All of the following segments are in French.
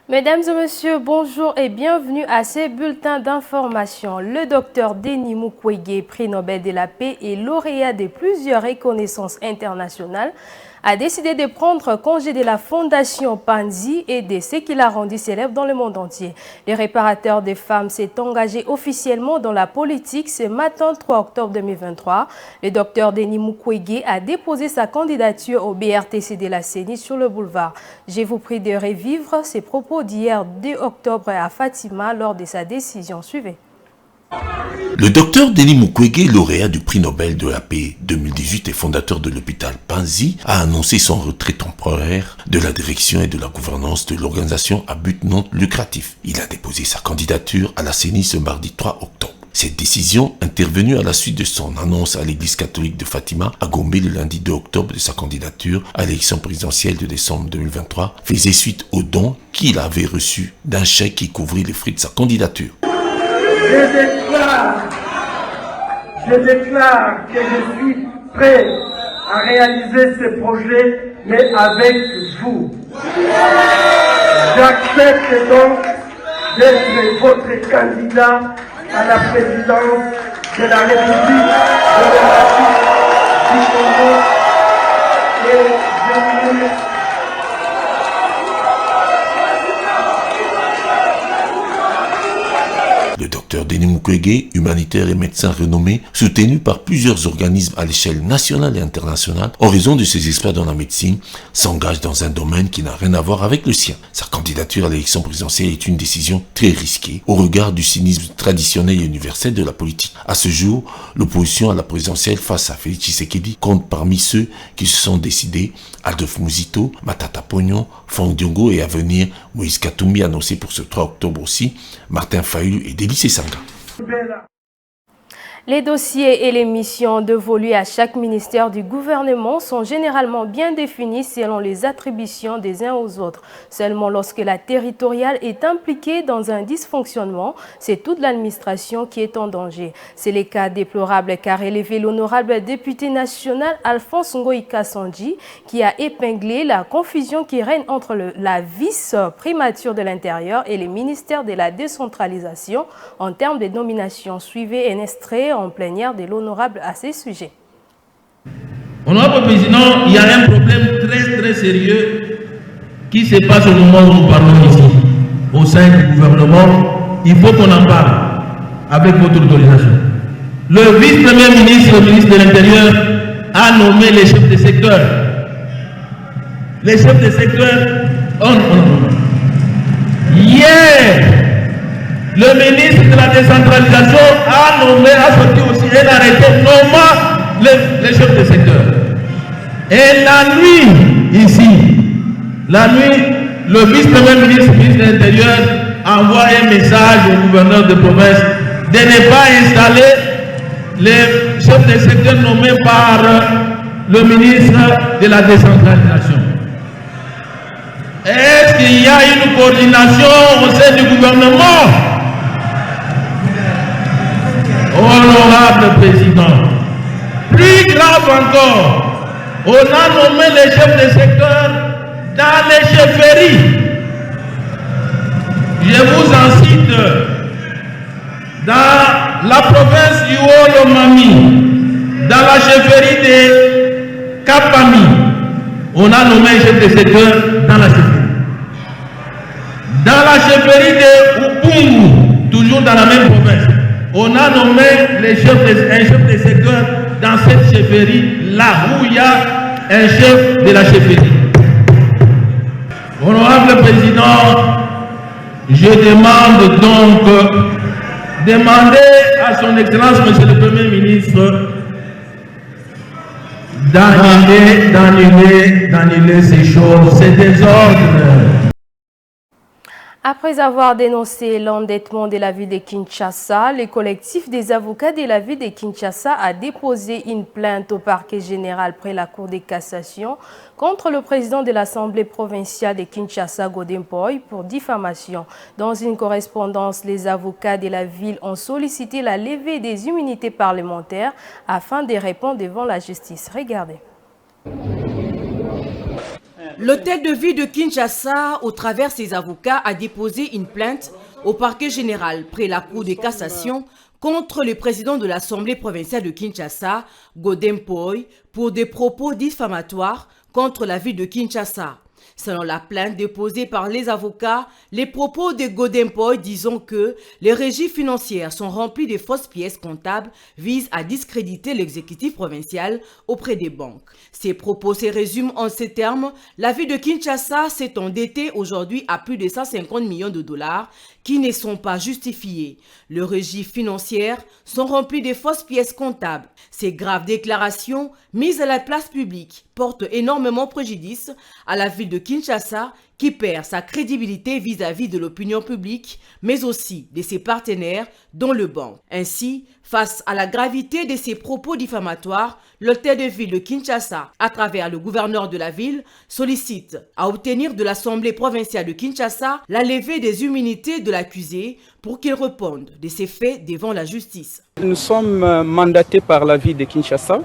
Mesdames et messieurs, bonjour et bienvenue à ces bulletins d'information. Le docteur Denis Mukwege, prix Nobel de la paix et lauréat de plusieurs reconnaissances internationales, a décidé de prendre congé de la fondation Panzi et de ce qu'il a rendu célèbre dans le monde entier. Le réparateur des femmes s'est engagé officiellement dans la politique ce matin 3 octobre 2023. Le docteur Denis Mukwege a déposé sa candidature au BRTC de la CENI sur le boulevard. Je vous prie de revivre ses propos d'hier 2 octobre à Fatima lors de sa décision. Suivez. Le docteur Denis Mukwege, lauréat du prix Nobel de la paix 2018 et fondateur de l'hôpital Panzi, a annoncé son retrait temporaire de la direction et de la gouvernance de l'organisation à but non lucratif. Il a déposé sa candidature à la CENI ce mardi 3 octobre. Cette décision, intervenue à la suite de son annonce à l'église catholique de Fatima, à Gombe le lundi 2 octobre de sa candidature à l'élection présidentielle de décembre 2023, faisait suite au don qu'il avait reçu d'un chèque qui couvrit les frais de sa candidature. Je déclare que je suis prêt à réaliser ce projet, mais avec vous. J'accepte donc d'être votre candidat à la présidence de la République démocratique du Congo et je vous remercie. Le docteur Denis Mukwege, humanitaire et médecin renommé, soutenu par plusieurs organismes à l'échelle nationale et internationale, en raison de ses exploits dans la médecine, s'engage dans un domaine qui n'a rien à voir avec le sien. Sa candidature à l'élection présidentielle est une décision très risquée au regard du cynisme traditionnel et universel de la politique. À ce jour, l'opposition à la présidentielle face à Félix Tshisekedi compte parmi ceux qui se sont décidés Adolphe Muzito, Matata Pognon, Franck Diongo et à venir Moïse Katumbi annoncé pour ce 3 octobre aussi, Martin Fayulu et Délice Sanga. Les dossiers et les missions dévolues à chaque ministère du gouvernement sont généralement bien définis selon les attributions des uns aux autres. Seulement lorsque la territoriale est impliquée dans un dysfonctionnement, c'est toute l'administration qui est en danger. C'est le cas déplorable qu'a relevé l'honorable député national Alphonse Ngoïka Sandji, qui a épinglé la confusion qui règne entre la vice-primature de l'Intérieur et les ministères de la décentralisation en termes de nomination. Suivez un extrait en plénière de l'honorable à ces sujets. Honorable Président, il y a un problème très sérieux qui se passe au moment où nous parlons ici, au sein du gouvernement. Il faut qu'on en parle avec votre autorisation. Le vice-premier ministre, le ministre de l'Intérieur, a nommé les chefs de secteur. Les chefs de secteur hier, le ministre de la décentralisation a sorti aussi un arrêté nommant les chefs de secteur. Et la nuit, ici, le vice-premier ministre, ministre de l'Intérieur, envoie un message au gouverneur de province de ne pas installer les chefs de secteur nommés par le ministre de la décentralisation. Est-ce qu'il y a une coordination au sein du gouvernement? Honorable Président, plus grave encore, on a nommé les chefs de secteur dans les chefferies. Je vous en cite, dans la province du Haut-Lomami, dans la chefferie de Kapami, on a nommé un chef de secteur dans la chefferie. Dans la chefferie de Upungu, toujours dans la même province, on a nommé un chef de secteur dans cette chefferie, là où il y a un chef de la chefferie. Honorable Président, je demande donc, demandez à son Excellence, Monsieur le Premier ministre, d'annuler ces choses, ces désordres. Après avoir dénoncé l'endettement de la ville de Kinshasa, le collectif des avocats de la ville de Kinshasa a déposé une plainte au parquet général près la Cour de cassation contre le président de l'Assemblée provinciale de Kinshasa, Godin Poy, pour diffamation. Dans une correspondance, les avocats de la ville ont sollicité la levée des immunités parlementaires afin de répondre devant la justice. Regardez. L'hôtel de ville de Kinshasa, au travers ses avocats, a déposé une plainte au parquet général près la Cour de cassation contre le président de l'Assemblée provinciale de Kinshasa, Godem Poy, pour des propos diffamatoires contre la ville de Kinshasa. Selon la plainte déposée par les avocats, les propos de Godem Poy disant que les régies financières sont remplies de fausses pièces comptables visent à discréditer l'exécutif provincial auprès des banques. Ces propos se résument en ces termes: la ville de Kinshasa s'est endettée aujourd'hui à plus de 150 millions de dollars qui ne sont pas justifiés. Les régies financières sont remplies de fausses pièces comptables. Ces graves déclarations mises à la place publique portent énormément préjudice à la ville de Kinshasa qui perd sa crédibilité vis-à-vis de l'opinion publique, mais aussi de ses partenaires, dont le banc. Ainsi, face à la gravité de ces propos diffamatoires, l'hôtel de ville de Kinshasa, à travers le gouverneur de la ville, sollicite à obtenir de l'Assemblée provinciale de Kinshasa la levée des immunités de l'accusé pour qu'il réponde de ces faits devant la justice. Nous sommes mandatés par la ville de Kinshasa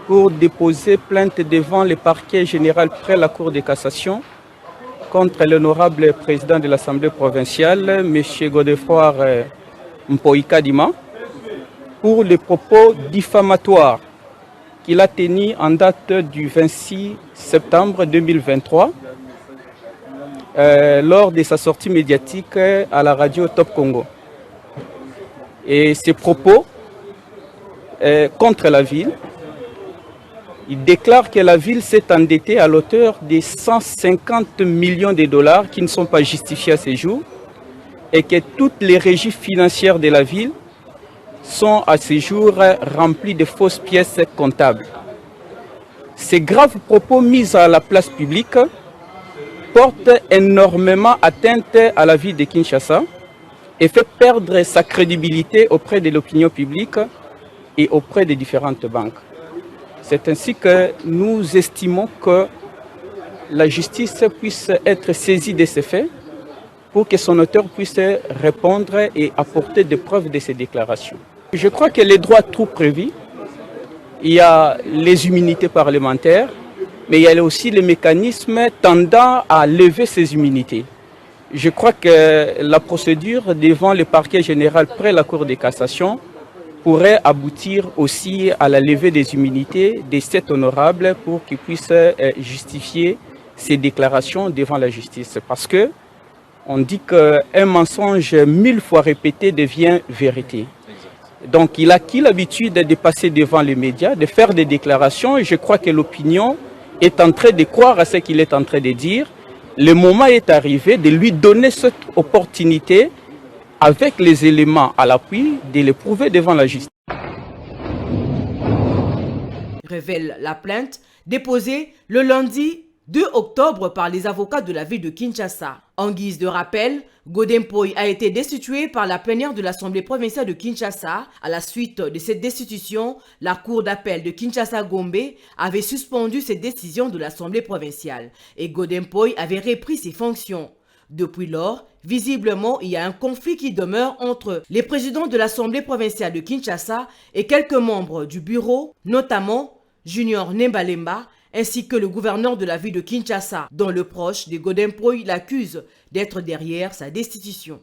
pour déposer plainte devant le parquet général près la Cour de cassation contre l'honorable président de l'Assemblée provinciale, M. Godefroid Mpoyi Kadima, pour les propos diffamatoires qu'il a tenus en date du 26 septembre 2023 lors de sa sortie médiatique à la radio Top Congo. Et ces propos contre la ville, il déclare que la ville s'est endettée à l'auteur de 150 millions de dollars qui ne sont pas justifiés à ce jour et que toutes les régies financières de la ville sont à ce jour remplies de fausses pièces comptables. Ces graves propos mis à la place publique portent énormément atteinte à la ville de Kinshasa et fait perdre sa crédibilité auprès de l'opinion publique et auprès des différentes banques. C'est ainsi que nous estimons que la justice puisse être saisie de ces faits pour que son auteur puisse répondre et apporter des preuves de ces déclarations. Je crois que les droits tout prévus, il y a les immunités parlementaires, mais il y a aussi les mécanismes tendant à lever ces immunités. Je crois que la procédure devant le parquet général près la Cour de cassation pourrait aboutir aussi à la levée des immunités des 7 honorables pour qu'ils puissent justifier ces déclarations devant la justice. Parce que on dit qu'un mensonge 1000 fois répété devient vérité. Donc il a acquis l'habitude de passer devant les médias, de faire des déclarations, et je crois que l'opinion est en train de croire à ce qu'il est en train de dire. Le moment est arrivé de lui donner cette opportunité avec les éléments à l'appui, de les prouver devant la justice. Révèle la plainte déposée le lundi 2 octobre par les avocats de la ville de Kinshasa. En guise de rappel, Godem Poy a été destitué par la plénière de l'Assemblée provinciale de Kinshasa. À la suite de cette destitution, la Cour d'appel de Kinshasa-Gombe avait suspendu cette décision de l'Assemblée provinciale et Godem Poy avait repris ses fonctions. Depuis lors, visiblement, il y a un conflit qui demeure entre les présidents de l'Assemblée provinciale de Kinshasa et quelques membres du bureau, notamment Junior Nembalemba, ainsi que le gouverneur de la ville de Kinshasa, dont le proche de Godem Poy l'accuse d'être derrière sa destitution.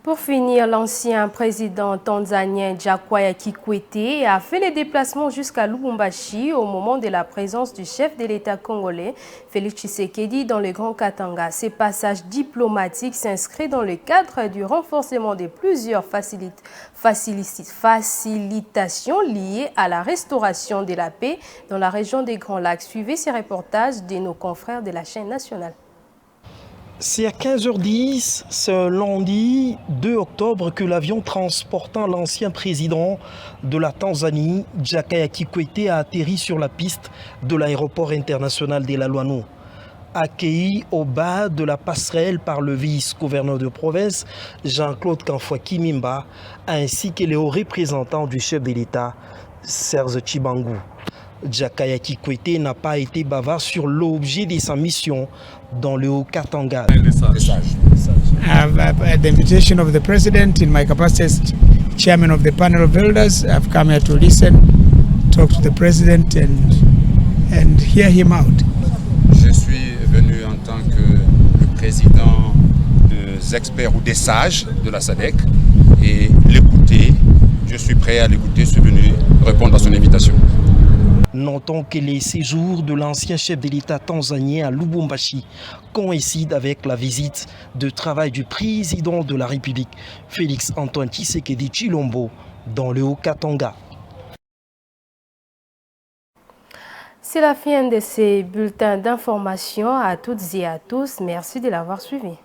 Pour finir, l'ancien président tanzanien Jakaya Kikwete a fait les déplacements jusqu'à Lubumbashi au moment de la présence du chef de l'État congolais, Félix Tshisekedi, dans le Grand Katanga. Ces passages diplomatiques s'inscrivent dans le cadre du renforcement de plusieurs facilitations liées à la restauration de la paix dans la région des Grands Lacs. Suivez ces reportages de nos confrères de la chaîne nationale. C'est à 15h10, ce lundi 2 octobre, que l'avion transportant l'ancien président de la Tanzanie, Jakaya Kikwete, a atterri sur la piste de l'aéroport international de Lalwano. Accueilli au bas de la passerelle par le vice-gouverneur de province, Jean-Claude Kanfwa Kimimba, ainsi que les hauts représentants du chef de l'État, Serge Chibangu. Jakaya Kikwete n'a pas été bavard sur l'objet de sa mission dans le Haut-Katanga. At the invitation of the President, in my capacity as chairman of the panel of elders, I've come here to listen, talk to the President and and hear him out. Je suis venu en tant que le président des experts ou des sages de la SADC et l'écouter. Je suis prêt à l'écouter, je suis venu répondre à son invitation. Notons que les séjours de l'ancien chef de l'État tanzanien à Lubumbashi coïncident avec la visite de travail du président de la République, Félix Antoine Tshisekedi Tshilombo, dans le Haut-Katanga. C'est la fin de ces bulletins d'information. À toutes et à tous, merci de l'avoir suivi.